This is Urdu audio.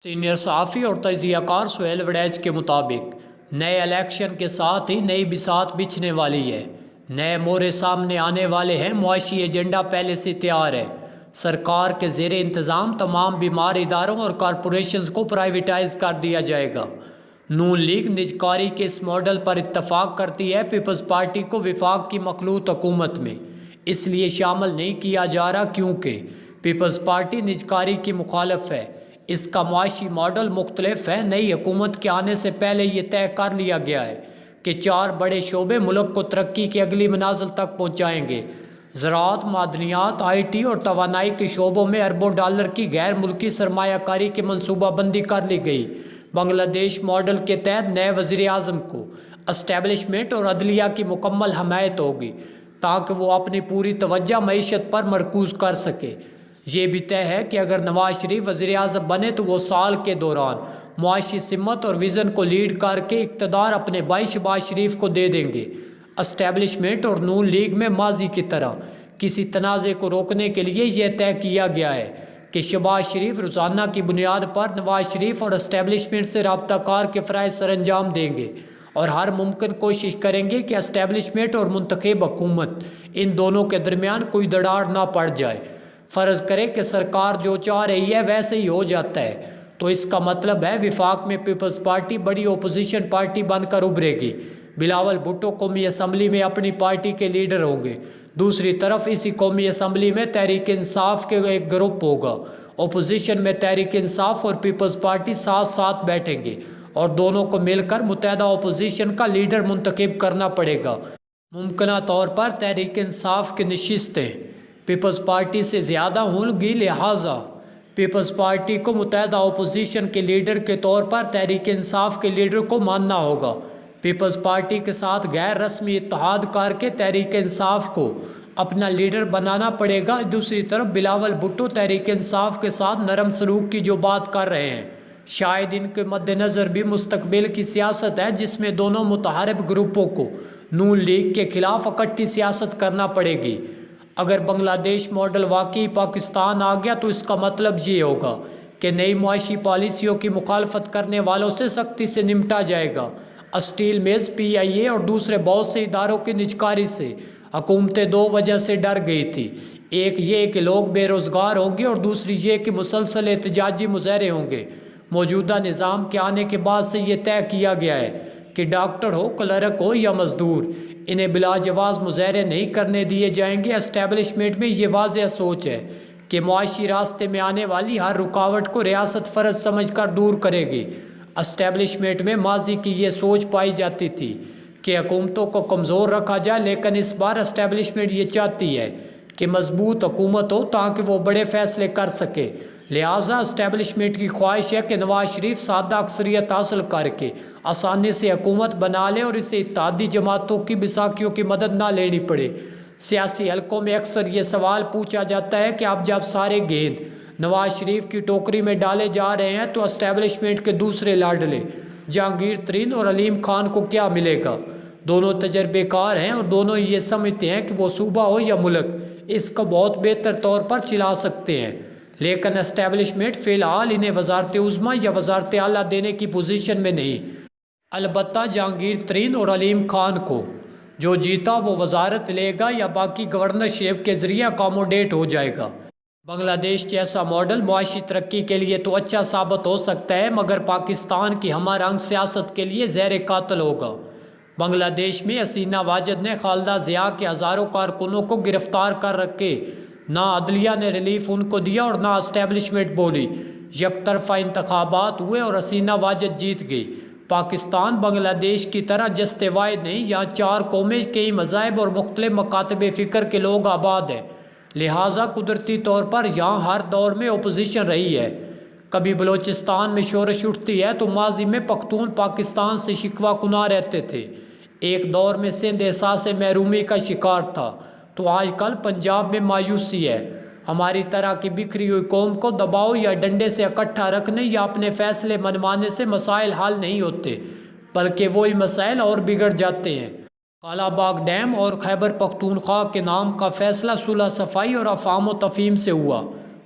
سینئر صحافی اور تجزیہ کار سہیل وڑیچ کے مطابق نئے الیکشن کے ساتھ ہی نئی بساط بچھنے والی ہے۔ نئے مورے سامنے آنے والے ہیں۔ معاشی ایجنڈا پہلے سے تیار ہے۔ سرکار کے زیر انتظام تمام بیمار اداروں اور کارپوریشنز کو پرائیویٹائز کر دیا جائے گا۔ نون لیگ نجکاری کے اس ماڈل پر اتفاق کرتی ہے۔ پیپلز پارٹی کو وفاق کی مخلوط حکومت میں اس لیے شامل نہیں کیا جا رہا کیونکہ پیپلز پارٹی نجکاری کی مخالف ہے۔ اس کا معاشی ماڈل مختلف ہے۔ نئی حکومت کے آنے سے پہلے یہ طے کر لیا گیا ہے کہ 4 بڑے شعبے ملک کو ترقی کی اگلی منازل تک پہنچائیں گے۔ زراعت، معدنیات، آئی ٹی اور توانائی کے شعبوں میں اربوں ڈالر کی غیر ملکی سرمایہ کاری کی منصوبہ بندی کر لی گئی۔ بنگلہ دیش ماڈل کے تحت نئے وزیر اعظم کو اسٹیبلشمنٹ اور عدلیہ کی مکمل حمایت ہوگی تاکہ وہ اپنی پوری توجہ معیشت پر مرکوز کر سکے۔ یہ بھی طے ہے کہ اگر نواز شریف وزیر اعظم بنے تو وہ سال کے دوران معاشی سمت اور ویژن کو لیڈ کر کے اقتدار اپنے بھائی شہباز شریف کو دے دیں گے۔ اسٹیبلشمنٹ اور نون لیگ میں ماضی کی طرح کسی تنازع کو روکنے کے لیے یہ طے کیا گیا ہے کہ شہباز شریف روزانہ کی بنیاد پر نواز شریف اور اسٹیبلشمنٹ سے رابطہ کار کے فرائض سر انجام دیں گے اور ہر ممکن کوشش کریں گے کہ اسٹیبلشمنٹ اور منتخب حکومت ان دونوں کے درمیان کوئی دراڑ نہ پڑ جائے۔ فرض کرے کہ سرکار جو چاہ رہی ہے ویسے ہی ہو جاتا ہے تو اس کا مطلب ہے وفاق میں پیپلز پارٹی بڑی اپوزیشن پارٹی بن کر ابھرے گی۔ بلاول بھٹو قومی اسمبلی میں اپنی پارٹی کے لیڈر ہوں گے۔ دوسری طرف اسی قومی اسمبلی میں تحریک انصاف کے ایک گروپ ہوگا۔ اپوزیشن میں تحریک انصاف اور پیپلز پارٹی ساتھ ساتھ بیٹھیں گے اور دونوں کو مل کر متحدہ اپوزیشن کا لیڈر منتخب کرنا پڑے گا۔ ممکنہ طور پر تحریک انصاف کی نشستیں پیپلز پارٹی سے زیادہ ہوں گی، لہٰذا پیپلز پارٹی کو متحدہ اپوزیشن کے لیڈر کے طور پر تحریک انصاف کے لیڈر کو ماننا ہوگا۔ پیپلز پارٹی کے ساتھ غیر رسمی اتحاد کر کے تحریک انصاف کو اپنا لیڈر بنانا پڑے گا۔ دوسری طرف بلاول بھٹو تحریک انصاف کے ساتھ نرم سلوک کی جو بات کر رہے ہیں، شاید ان کے مد نظر بھی مستقبل کی سیاست ہے جس میں دونوں متحارب گروپوں کو نون لیگ کے خلاف اکٹھی سیاست کرنا پڑے گی۔ اگر بنگلہ دیش ماڈل واقعی پاکستان آ گیا تو اس کا مطلب یہ ہوگا کہ نئی معاشی پالیسیوں کی مخالفت کرنے والوں سے سختی سے نمٹا جائے گا۔ اسٹیل ملز، پی آئی اے اور دوسرے بہت سے اداروں کی نجکاری سے حکومتیں 2 وجہ سے ڈر گئی تھی۔ ایک یہ کہ لوگ بے روزگار ہوں گے اور دوسری یہ کہ مسلسل احتجاجی مظاہرے ہوں گے۔ موجودہ نظام کے آنے کے بعد سے یہ طے کیا گیا ہے کہ ڈاکٹر ہو، کلرک ہو یا مزدور، انہیں بلا جواز مظاہرے نہیں کرنے دیے جائیں گے۔ اسٹیبلشمنٹ میں یہ واضح سوچ ہے کہ معاشی راستے میں آنے والی ہر رکاوٹ کو ریاست فرض سمجھ کر دور کرے گی۔ اسٹیبلشمنٹ میں ماضی کی یہ سوچ پائی جاتی تھی کہ حکومتوں کو کمزور رکھا جائے، لیکن اس بار اسٹیبلشمنٹ یہ چاہتی ہے کہ مضبوط حکومت ہو تاکہ وہ بڑے فیصلے کر سکے۔ لہٰذا اسٹیبلشمنٹ کی خواہش ہے کہ نواز شریف سادہ اکثریت حاصل کر کے آسانی سے حکومت بنا لے اور اسے اتحادی جماعتوں کی بیساکھیوں کی مدد نہ لینی پڑے۔ سیاسی حلقوں میں اکثر یہ سوال پوچھا جاتا ہے کہ اب جب سارے گیند نواز شریف کی ٹوکری میں ڈالے جا رہے ہیں تو اسٹیبلشمنٹ کے دوسرے لاڈلے جہانگیر ترین اور علیم خان کو کیا ملے گا؟ دونوں تجربے کار ہیں اور دونوں یہ سمجھتے ہیں کہ وہ صوبہ ہو یا ملک اس کو بہت بہتر طور پر چلا سکتے ہیں، لیکن اسٹیبلشمنٹ فی الحال انہیں وزارت عظمیٰ یا وزارت اعلیٰ دینے کی پوزیشن میں نہیں۔ البتہ جہانگیر ترین اور علیم خان کو جو جیتا وہ وزارت لے گا یا باقی گورنرشپ کے ذریعے اکاموڈیٹ ہو جائے گا۔ بنگلہ دیش جیسا ماڈل معاشی ترقی کے لیے تو اچھا ثابت ہو سکتا ہے مگر پاکستان کی ہمہ رنگ سیاست کے لیے زہر قاتل ہوگا۔ بنگلہ دیش میں حسینہ واجد نے خالدہ ضیاء کے ہزاروں کارکنوں کو گرفتار کر رکھے، نہ عدلیہ نے ریلیف ان کو دیا اور نہ اسٹیبلشمنٹ بولی۔ یک طرفہ انتخابات ہوئے اور حسینہ واجد جیت گئی۔ پاکستان بنگلہ دیش کی طرح جست واحد نہیں، یہاں 4 قومیں، کئی مذاہب اور مختلف مکاتب فکر کے لوگ آباد ہیں، لہٰذا قدرتی طور پر یہاں ہر دور میں اپوزیشن رہی ہے۔ کبھی بلوچستان میں شورش اٹھتی ہے تو ماضی میں پختون پاکستان سے شکوہ کناں رہتے تھے۔ ایک دور میں سندھ احساس محرومی کا شکار تھا تو آج کل پنجاب میں مایوسی ہے۔ ہماری طرح کی بکھری ہوئی قوم کو دباؤ یا ڈنڈے سے اکٹھا رکھنے یا اپنے فیصلے منوانے سے مسائل حل نہیں ہوتے، بلکہ وہی مسائل اور بگڑ جاتے ہیں۔ کالا باغ ڈیم اور خیبر پختونخوا کے نام کا فیصلہ صلح صفائی اور افہام و تفہیم سے ہوا۔